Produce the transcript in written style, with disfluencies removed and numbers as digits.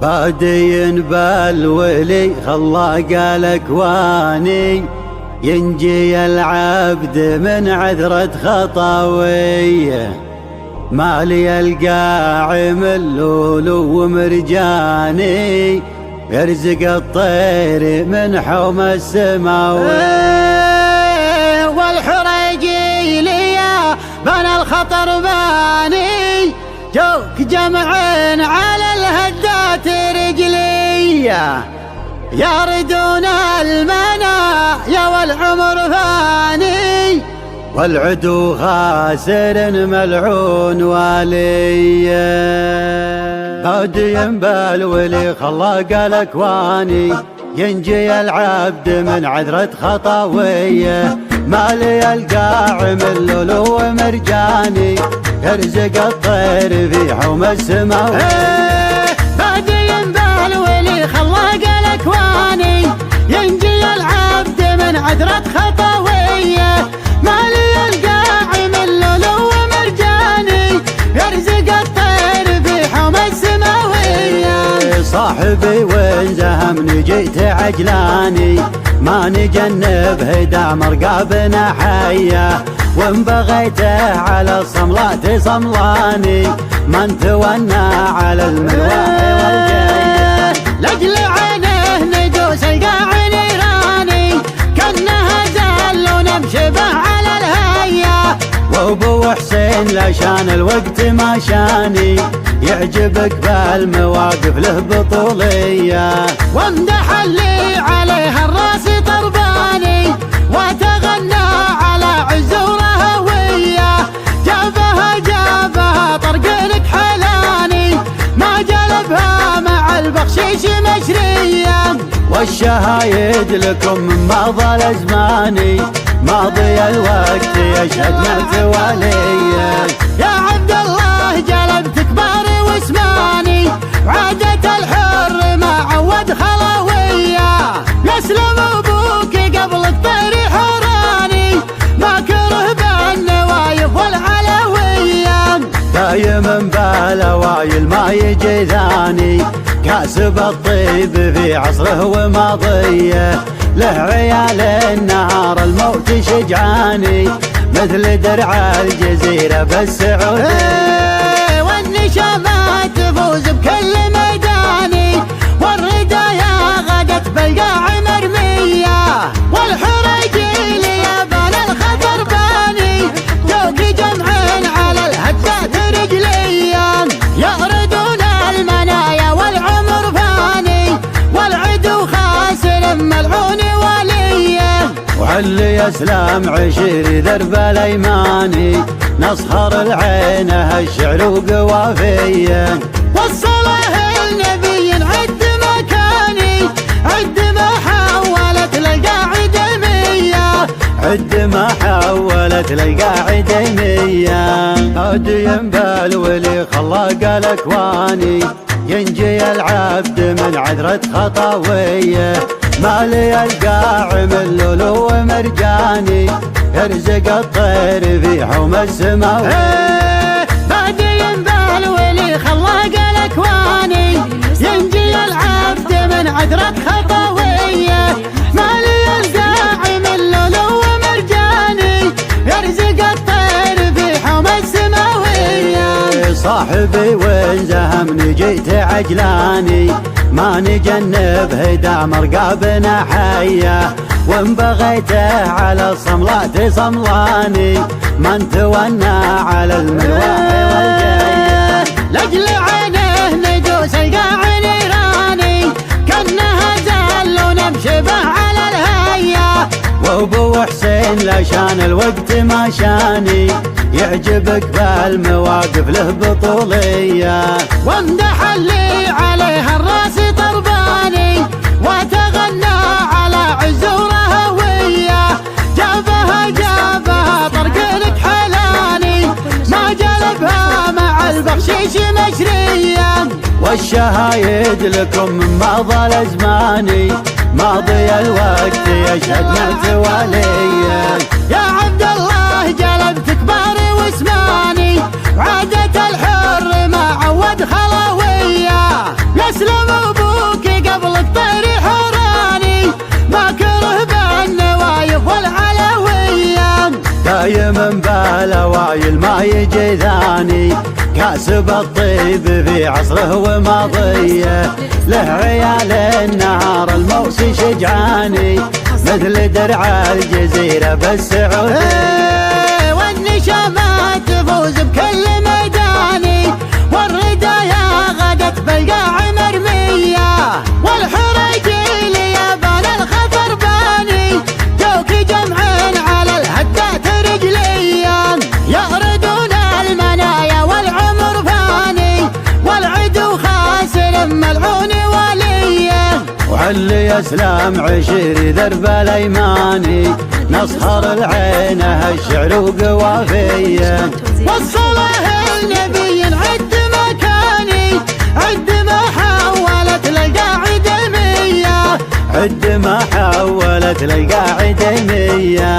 بادي بالولي خلاق الاكواني ينجي العبد من عذرة خطاويه. مالي القاع من لولو ومرجاني يرزق الطير من حوم السماوي. والحريجي ليا بنى الخطر باني جوك جمعين على الهدات رجلي ياردون المنى يا والعمر فاني والعدو خاسر ملعون والي. بادي بالولي خلاق الاكواني ينجي العبد من عذرة خطاويه. مالي القاع من لولو ومرجاني يرزق الطير في حوم السماوي. بادي بالولي خلاق الاكواني ينجي العبد من عذرة خطاويه. مالي القاع من لولو ومرجاني يرزق الطير في حوم السماويه. صاحبي وين زهمني جيت عجلاني ما نجنب هدا مرقابنا حيه. وان بغيته على الصملات صملاني من تونى على الملواح والجايه. لاجل عينه ندوس القاع نيراني كانها زال ونمشي به على الهيه. وابو حسين لشان الوقت ما شاني يعجبك بالمواقف له بطوليه. وامدح اللي عليها الراس طرباني وتغنى على عزوره وياه. جابها طرقلك حلاني ما جلبها مع البخشيش مشريه. والشهايد لكم من ماضى الازماني ماضي الوقت يشهد متواليه. يا عبد الله جلبت كباري واسماني عادة الحر ما عود خلاويه. يسلم ابوك قبلك طيري حراني ما كره بالنوايف والعلويه. دايم بالأوايل ما يجي ثاني كاسب الطيب في عصره وماضيه. له عيال النهار الموت شجعاني مثل درع الجزيرة بالسعودية. والنشامات تفوز بكل ميداني والردايا غدت بالقاع مرمية. والحريجي ليا بنى الخطر باني جوك جمعين على الهدات رجليا. يغردون المنايا والعمر فاني والعدو خاسر ملعون وليه. وعلي اسلام عشيري درب الايماني نصهر العينه الشعر وقوافيه. والصلاه النبي عد مكاني عد ما حولت للقاعد مية. عد ما حولت للقاعد مية. هادي بالولي خلاق الاكواني ينجي العبد من عذرة خطاويه. مالي القاع من لولو ومرجاني يرزق الطير في حوم السماوي. بادي بالولي خلاق الاكواني ينجي العبد من عذرة خطاويه. مالي القاع من لولو ومرجاني يرزق الطير في حوم السماويه. صاحبي وين زهمني جيت عجلاني ما نجنب هدا مرقابنا حيه. وان بغيته على الصملات صملاني من تونى على الملواح والجايه. لاجل عينه ندوس القاع نيراني كانها زال ونمشي به على الهيه. وابو حسين لشان الوقت ما شاني يعجبك بالمواقف له بطوليه. وامدح اللي عليها الراس طرباني وتغنى على عزوره وياه. جابها طرقلك حلاني ما جلبها مع البخشيش مشريه. والشهايد لكم من ماضى الازماني ماضي الوقت يشهد متواليه. يا عبد الله جلبت كباري واسماني عادة الحر ما عود خلاويه. يسلم ما يجي ثاني كاسب الطيب في عصره وماضيه له عيال النهار الموسي شجعاني مثل درع الجزيرة بالسعودية والنشامات تفوز بكل ميداني والردايا غدت بالقاع مرمية والحريجيل يابان الخطر باني جوك جمعين على الهدات رجليا يغردون المنايا والعمر فاني والعدو خاسر ملعون وليه وعلي اسلام عشير درب الايماني نصهر العينه الشعر وقوافيه والصلاه النبي عد مكاني عد ما حولت للقاعده مية عد ما حولت للقاعده مية